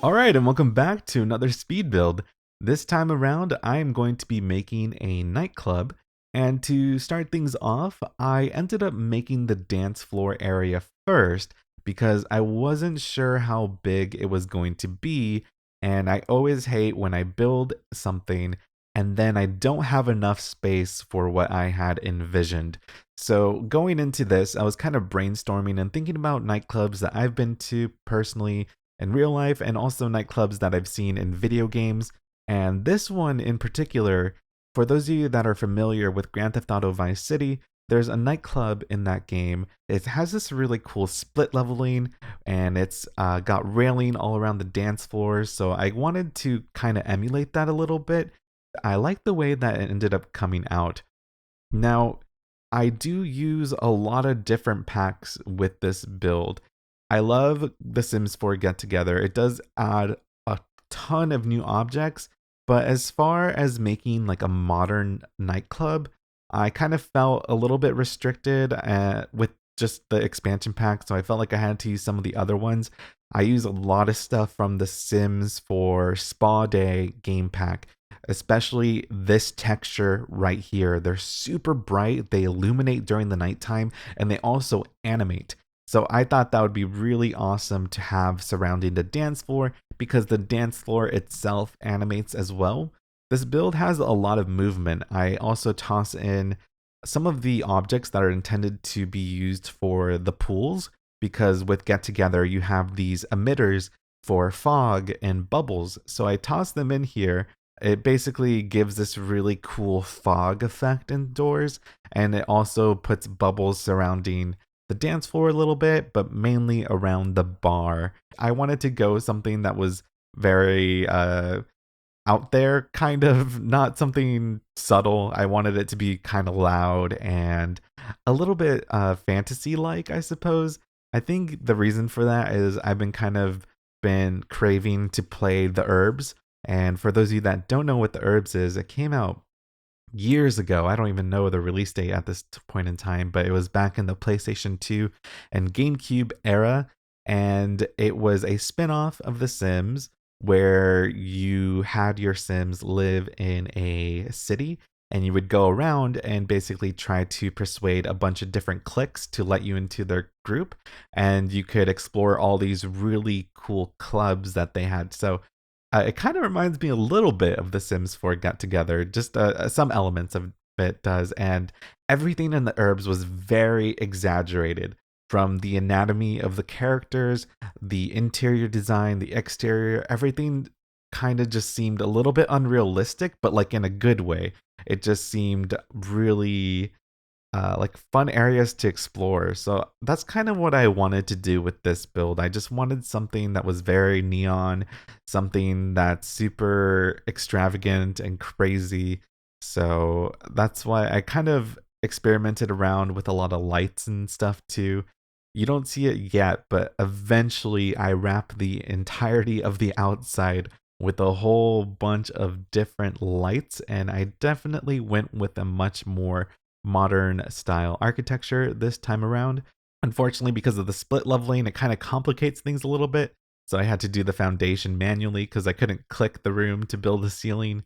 Alright, and welcome back to another speed build. This time around, I am going to be making a nightclub, and to start things off, I ended up making the dance floor area first because I wasn't sure how big it was going to be, and I always hate when I build something and then I don't have enough space for what I had envisioned. So going into this, I was kind of brainstorming and thinking about nightclubs that I've been to personally in real life and also nightclubs that I've seen in video games. And this one in particular, for those of you that are familiar with Grand Theft Auto Vice City, there's a nightclub in that game. It has this really cool split leveling and it's got railing all around the dance floors. So I wanted to kind of emulate that a little bit. I like the way that it ended up coming out. Now, I do use a lot of different packs with this build. I love the Sims 4 Get Together. It does add a ton of new objects, but as far as making like a modern nightclub, I kind of felt a little bit restricted with just the expansion pack, so I felt like I had to use some of the other ones. I use a lot of stuff from the Sims 4 Spa Day game pack, especially this texture right here. They're super bright, they illuminate during the nighttime, and they also animate. So I thought that would be really awesome to have surrounding the dance floor because the dance floor itself animates as well. This build has a lot of movement. I also toss in some of the objects that are intended to be used for the pools because with Get Together you have these emitters for fog and bubbles. So I toss them in here. It basically gives this really cool fog effect indoors, and it also puts bubbles surrounding the dance floor a little bit, but mainly around the bar. I wanted to go something that was very out there, kind of, not something subtle. I wanted it to be kind of loud and a little bit fantasy-like, I suppose. I think the reason for that is I've been craving to play the Herbs. And for those of you that don't know what the Herbs is, it came out years ago. I don't even know the release date at this point in time, but it was back in the PlayStation 2 and GameCube era. And it was a spin-off of The Sims where you had your Sims live in a city and you would go around and basically try to persuade a bunch of different cliques to let you into their group. And you could explore all these really cool clubs that they had. So it kind of reminds me a little bit of The Sims 4 Get Together, just some elements of it does. And everything in the Herbs was very exaggerated, from the anatomy of the characters, the interior design, the exterior, everything kind of just seemed a little bit unrealistic, but like in a good way. It just seemed really like fun areas to explore. So that's kind of what I wanted to do with this build. I just wanted something that was very neon, something that's super extravagant and crazy. So that's why I kind of experimented around with a lot of lights and stuff too. You don't see it yet, but eventually I wrap the entirety of the outside with a whole bunch of different lights, and I definitely went with a much more modern style architecture this time around. Unfortunately, because of the split leveling, it kind of complicates things a little bit. So I had to do the foundation manually because I couldn't click the room to build the ceiling.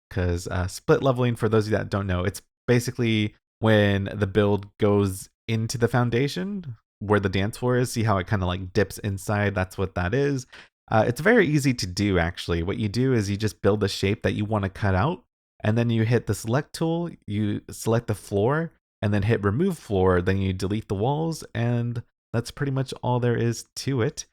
Because split leveling, for those of you that don't know, it's basically when the build goes into the foundation where the dance floor is. See how it kind of like dips inside? That's what that is. It's very easy to do, actually. What you do is you just build the shape that you want to cut out, and then you hit the select tool, you select the floor, and then hit remove floor, then you delete the walls, and that's pretty much all there is to it.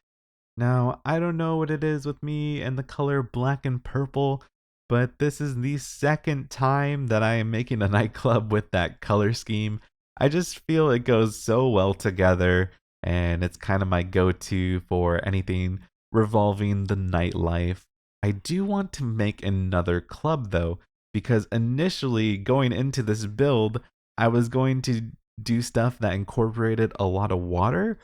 Now, I don't know what it is with me and the color black and purple, but this is the second time that I am making a nightclub with that color scheme. I just feel it goes so well together, and it's kind of my go-to for anything revolving the nightlife. I do want to make another club though, because initially going into this build, I was going to do stuff that incorporated a lot of water,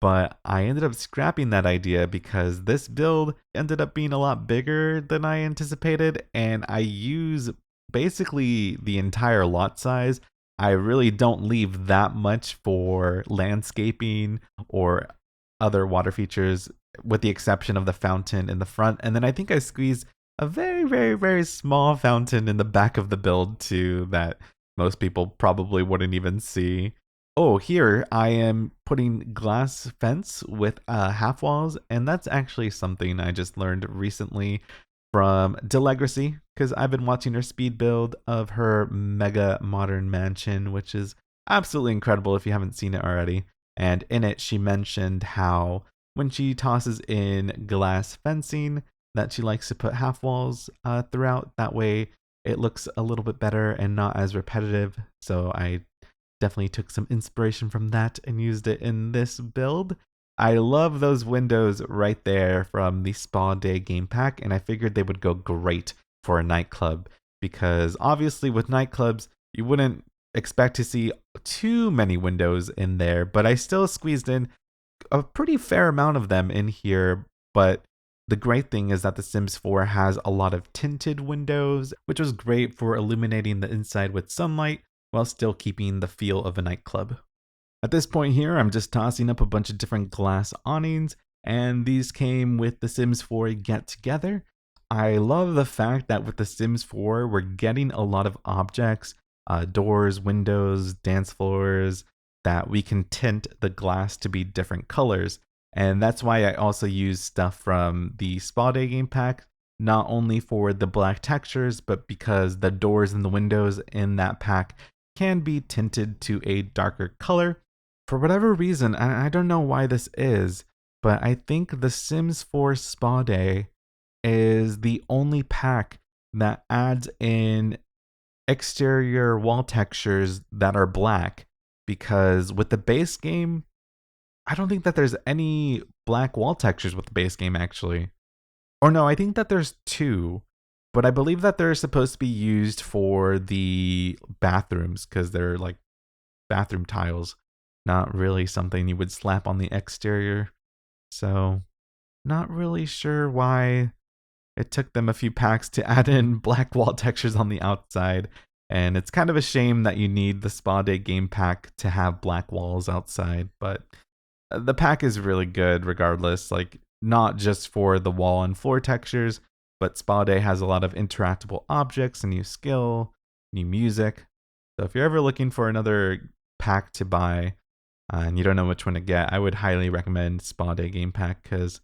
but I ended up scrapping that idea because this build ended up being a lot bigger than I anticipated, and I use basically the entire lot size. I really don't leave that much for landscaping or other water features, with the exception of the fountain in the front. And then I think I squeezed a very, very, very small fountain in the back of the build too that most people probably wouldn't even see. Oh, here I am putting glass fence with half walls, and that's actually something I just learned recently from Delegracy, because I've been watching her speed build of her mega modern mansion, which is absolutely incredible if you haven't seen it already. And in it, she mentioned how when she tosses in glass fencing, that she likes to put half walls throughout. That way, it looks a little bit better and not as repetitive. So I definitely took some inspiration from that and used it in this build. I love those windows right there from the Spa Day game pack, and I figured they would go great for a nightclub because obviously with nightclubs, you wouldn't expect to see too many windows in there, but I still squeezed in a pretty fair amount of them in here. But the great thing is that The Sims 4 has a lot of tinted windows, which was great for illuminating the inside with sunlight while still keeping the feel of a nightclub. At this point here, I'm just tossing up a bunch of different glass awnings, and these came with The Sims 4 Get Together. I love the fact that with The Sims 4, we're getting a lot of objects, doors, windows, dance floors, that we can tint the glass to be different colors. And that's why I also use stuff from the Spa Day game pack, not only for the black textures, but because the doors and the windows in that pack can be tinted to a darker color. For whatever reason, I don't know why this is, but I think The Sims 4 Spa Day is the only pack that adds in exterior wall textures that are black, because with the base game, I don't think that there's any black wall textures with the base game actually. Or no, I think that there's two, but I believe that they're supposed to be used for the bathrooms because they're like bathroom tiles, not really something you would slap on the exterior. So, not really sure why it took them a few packs to add in black wall textures on the outside. And it's kind of a shame that you need the Spa Day game pack to have black walls outside, but the pack is really good regardless, like not just for the wall and floor textures, but Spa Day has a lot of interactable objects, a new skill, new music. So if you're ever looking for another pack to buy and you don't know which one to get, I would highly recommend Spa Day game pack because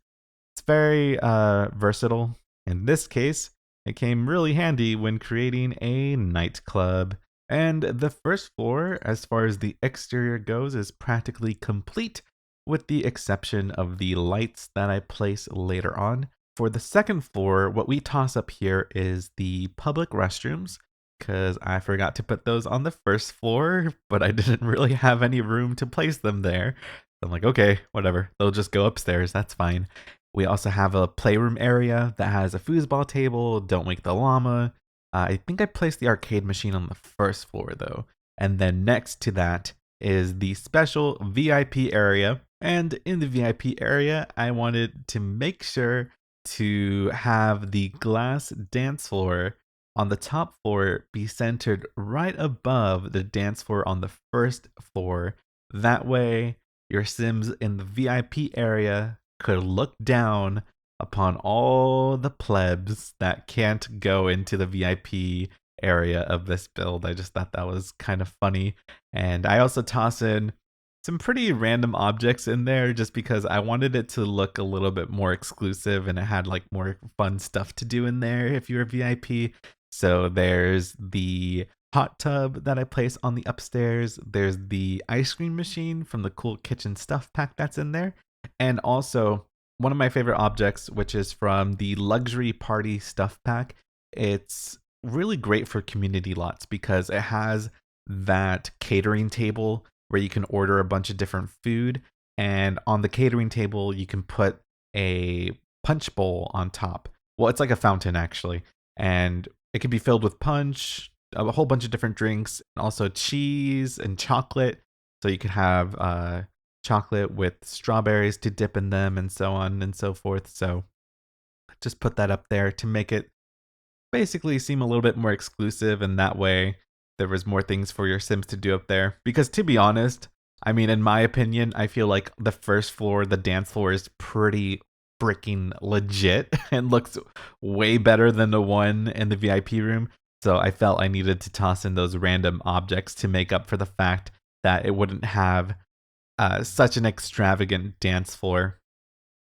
it's very versatile. In this case, it came really handy when creating a nightclub. And the first floor, as far as the exterior goes, is practically complete, with the exception of the lights that I place later on. For the second floor, what we toss up here is the public restrooms, because I forgot to put those on the first floor, but I didn't really have any room to place them there. So I'm like, okay, whatever, they'll just go upstairs, that's fine. We also have a playroom area that has a foosball table, Don't Wake the Llama. I think I placed the arcade machine on the first floor though. And then next to that is the special VIP area. And in the VIP area, I wanted to make sure to have the glass dance floor on the top floor be centered right above the dance floor on the first floor. That way, your Sims in the VIP area could look down upon all the plebs that can't go into the VIP area of this build. I just thought that was kind of funny. And I also toss in some pretty random objects in there just because I wanted it to look a little bit more exclusive and it had like more fun stuff to do in there if you're a VIP. So there's the hot tub that I place on the upstairs. There's the ice cream machine from the cool kitchen stuff pack that's in there. And also one of my favorite objects, which is from the luxury party stuff pack. It's really great for community lots because it has that catering table where you can order a bunch of different food. And on the catering table, you can put a punch bowl on top. Well, it's like a fountain actually. And it can be filled with punch, a whole bunch of different drinks, and also cheese and chocolate. So you could have chocolate with strawberries to dip in them and so on and so forth. So just put that up there to make it basically seem a little bit more exclusive, and that way there was more things for your Sims to do up there. Because to be honest, I mean, in my opinion, I feel like the first floor, the dance floor, is pretty freaking legit and looks way better than the one in the VIP room. So I felt I needed to toss in those random objects to make up for the fact that it wouldn't have such an extravagant dance floor.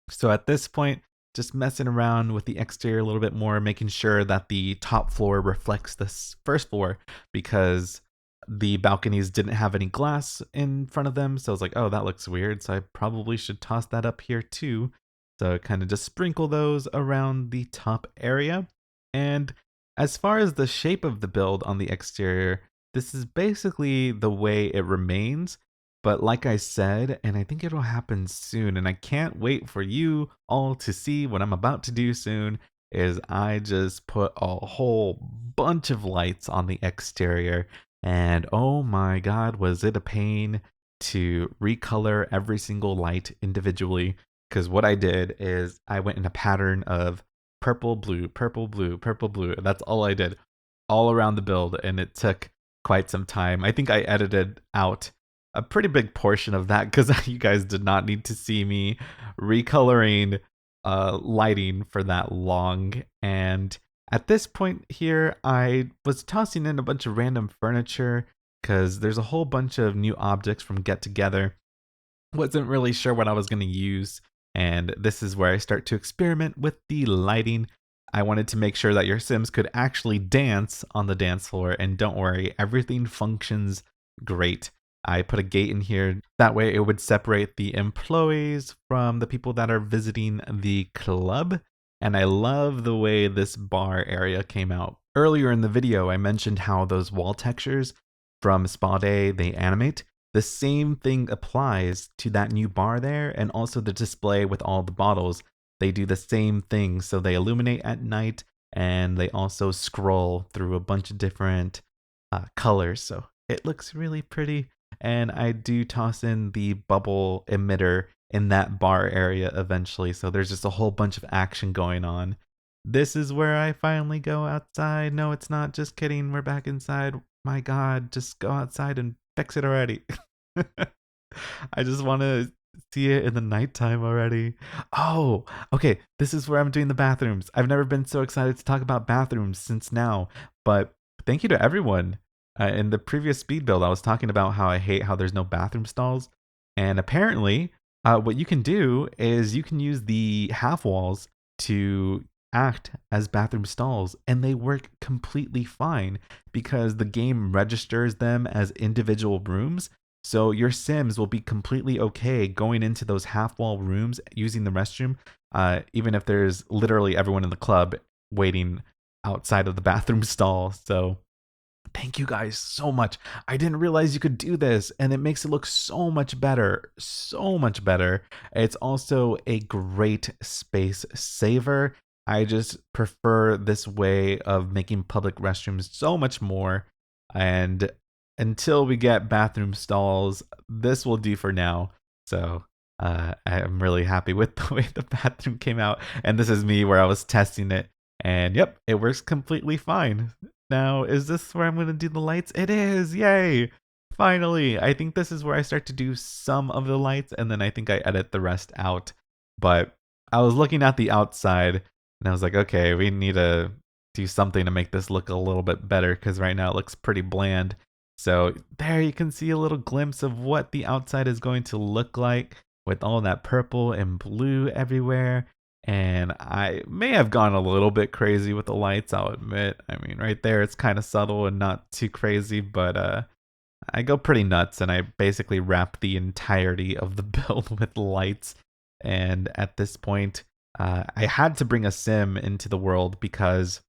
So at this point, just messing around with the exterior a little bit more, making sure that the top floor reflects the first floor because the balconies didn't have any glass in front of them. So I was like, oh, that looks weird. So I probably should toss that up here too. So kind of just sprinkle those around the top area. And as far as the shape of the build on the exterior, this is basically the way it remains. But like I said, and I think it'll happen soon, and I can't wait for you all to see what I'm about to do soon, is I just put a whole bunch of lights on the exterior. And oh my god, was it a pain to recolor every single light individually. Because what I did is I went in a pattern of purple, blue, purple, blue, purple, blue. And that's all I did all around the build. And it took quite some time. I think I edited out a pretty big portion of that because you guys did not need to see me recoloring lighting for that long. And at this point here, I was tossing in a bunch of random furniture because there's a whole bunch of new objects from Get Together. Wasn't really sure what I was going to use, and this is where I start to experiment with the lighting. I wanted to make sure that your Sims could actually dance on the dance floor, and don't worry, everything functions great. I put a gate in here. That way it would separate the employees from the people that are visiting the club. And I love the way this bar area came out. Earlier in the video, I mentioned how those wall textures from Spa Day, they animate. The same thing applies to that new bar there, and also the display with all the bottles. They do the same thing. So they illuminate at night, and they also scroll through a bunch of different colors. So it looks really pretty. And I do toss in the bubble emitter in that bar area eventually. So there's just a whole bunch of action going on. This is where I finally go outside. No, it's not. Just kidding. We're back inside. My God, just go outside and fix it already. I just want to see it in the nighttime already. Oh, okay. This is where I'm doing the bathrooms. I've never been so excited to talk about bathrooms since now. But thank you to everyone. In the previous speed build, I was talking about how I hate how there's no bathroom stalls. And apparently, what you can do is you can use the half walls to act as bathroom stalls, and they work completely fine because the game registers them as individual rooms. So your Sims will be completely okay going into those half wall rooms using the restroom, even if there's literally everyone in the club waiting outside of the bathroom stall. So thank you guys so much. I didn't realize you could do this, and it makes it look so much better. So much better. It's also a great space saver. I just prefer this way of making public restrooms so much more. And until we get bathroom stalls, this will do for now. So I'm really happy with the way the bathroom came out. And this is me where I was testing it. And yep, it works completely fine. Now, is this where I'm going to do the lights? It is! Yay! Finally! I think this is where I start to do some of the lights, and then I think I edit the rest out. But I was looking at the outside, and I was like, okay, we need to do something to make this look a little bit better, because right now it looks pretty bland. So there you can see a little glimpse of what the outside is going to look like, with all that purple and blue everywhere. And I may have gone a little bit crazy with the lights, I'll admit. I mean, right there, it's kind of subtle and not too crazy, but I go pretty nuts, and I basically wrap the entirety of the build with lights. And at this point, I had to bring a sim into the world because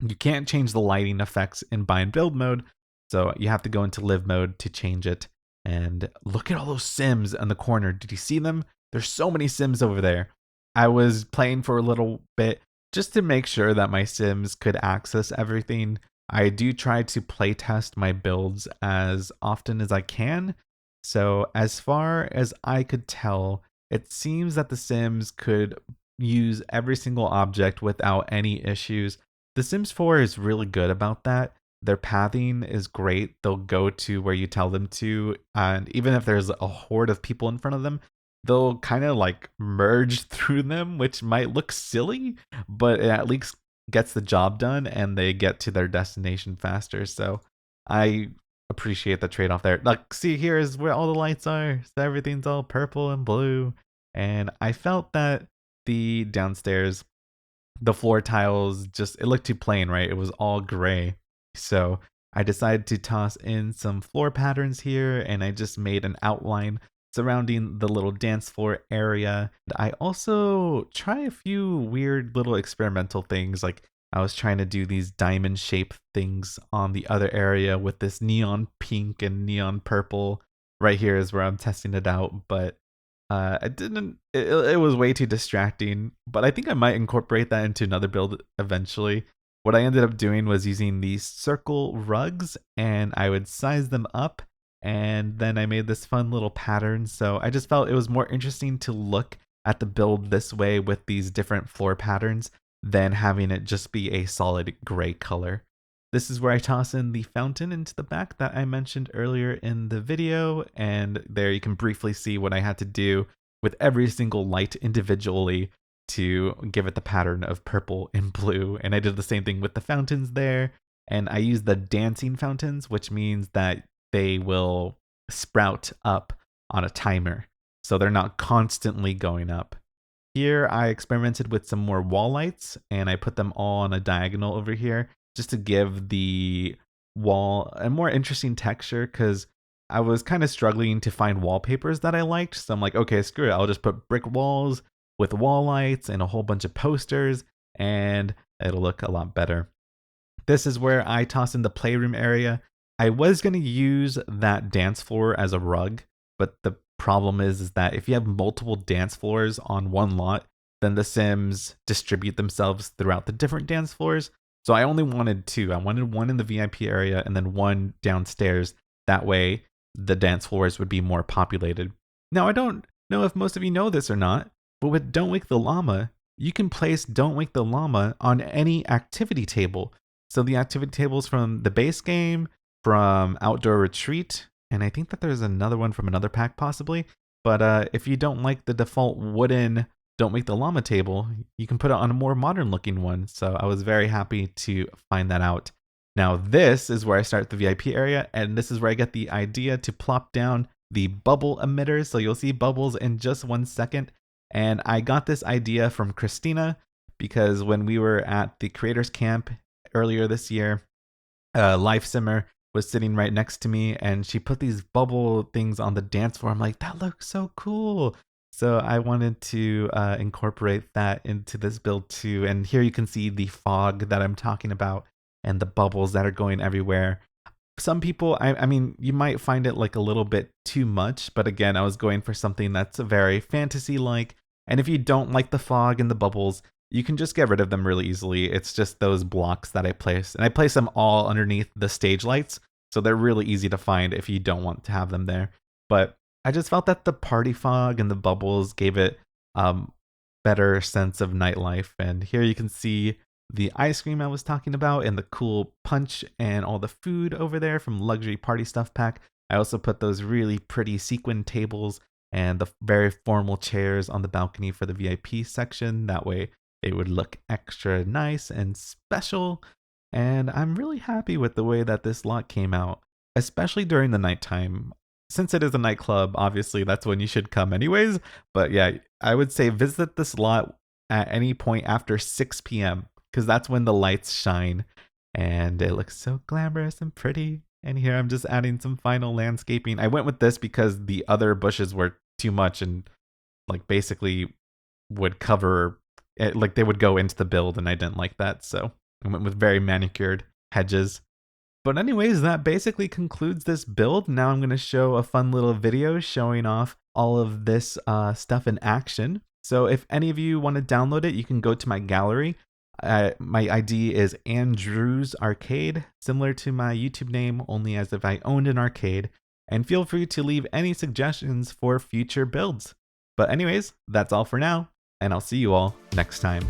you can't change the lighting effects in buy and build mode, so you have to go into live mode to change it. And look at all those sims in the corner. Did you see them? There's so many sims over there. I was playing for a little bit just to make sure that my Sims could access everything. I do try to playtest my builds as often as I can. So as far as I could tell, it seems that the Sims could use every single object without any issues. The Sims 4 is really good about that. Their pathing is great. They'll go to where you tell them to, and even if there's a horde of people in front of them, they'll kind of like merge through them, which might look silly, but it at least gets the job done and they get to their destination faster. So I appreciate the trade-off there. Like, see, here is where all the lights are. So everything's all purple and blue. And I felt that the downstairs, the floor tiles, just, it looked too plain, right? It was all gray. So I decided to toss in some floor patterns here, and I just made an outline surrounding the little dance floor area. I also try a few weird little experimental things, like I was trying to do these diamond shaped things on the other area with this neon pink and neon purple. Right here is where I'm testing it out, but I didn't. It was way too distracting, but I think I might incorporate that into another build eventually. What I ended up doing was using these circle rugs, and I would size them up, and then I made this fun little pattern. So I just felt it was more interesting to look at the build this way with these different floor patterns than having it just be a solid gray color. This is where I toss in the fountain into the back that I mentioned earlier in the video, and there you can briefly see what I had to do with every single light individually to give it the pattern of purple and blue. And I did the same thing with the fountains there, and I used the dancing fountains, which means that they will sprout up on a timer, so they're not constantly going up. Here I experimented with some more wall lights, and I put them all on a diagonal over here just to give the wall a more interesting texture, because I was kind of struggling to find wallpapers that I liked. So I'm like, okay, screw it. I'll just put brick walls with wall lights and a whole bunch of posters, and it'll look a lot better. This is where I toss in the playroom area. I was going to use that dance floor as a rug, but the problem is that if you have multiple dance floors on one lot, then the Sims distribute themselves throughout the different dance floors. So I only wanted two. I wanted one in the VIP area and then one downstairs. That way the dance floors would be more populated. Now, I don't know if most of you know this or not, but with Don't Wake the Llama, you can place Don't Wake the Llama on any activity table. So the activity tables from the base game, from Outdoor Retreat, and I think that there's another one from another pack possibly. But if you don't like the default wooden Don't Wake the Llama table, you can put it on a more modern looking one. So I was very happy to find that out. Now this is where I start the VIP area, and this is where I get the idea to plop down the bubble emitters. So you'll see bubbles in just 1 second. And I got this idea from Christina because when we were at the creators camp earlier this year, Life Simmer was sitting right next to me, and she put these bubble things on the dance floor. I'm like, that looks so cool. So I wanted to incorporate that into this build too. And here you can see the fog that I'm talking about and the bubbles that are going everywhere. Some people, I mean, you might find it like a little bit too much, but again, I was going for something that's very fantasy-like. And if you don't like the fog and the bubbles, you can just get rid of them really easily. It's just those blocks that I place. And I place them all underneath the stage lights, so they're really easy to find if you don't want to have them there. But I just felt that the party fog and the bubbles gave it better sense of nightlife. And here you can see the ice cream I was talking about and the cool punch and all the food over there from Luxury Party Stuff Pack. I also put those really pretty sequin tables and the very formal chairs on the balcony for the VIP section. That way it would look extra nice and special. And I'm really happy with the way that this lot came out, especially during the nighttime. Since it is a nightclub, obviously that's when you should come anyways. But yeah, I would say visit this lot at any point after 6 p.m. because that's when the lights shine and it looks so glamorous and pretty. And here I'm just adding some final landscaping. I went with this because the other bushes were too much and like basically would cover it, like they would go into the build, and I didn't like that. So I went with very manicured hedges. But anyways, that basically concludes this build. Now I'm going to show a fun little video showing off all of this stuff in action. So if any of you want to download it, you can go to my gallery. My ID is AndrewsArcade, similar to my YouTube name, only as if I owned an arcade. And feel free to leave any suggestions for future builds. But anyways, that's all for now, and I'll see you all next time.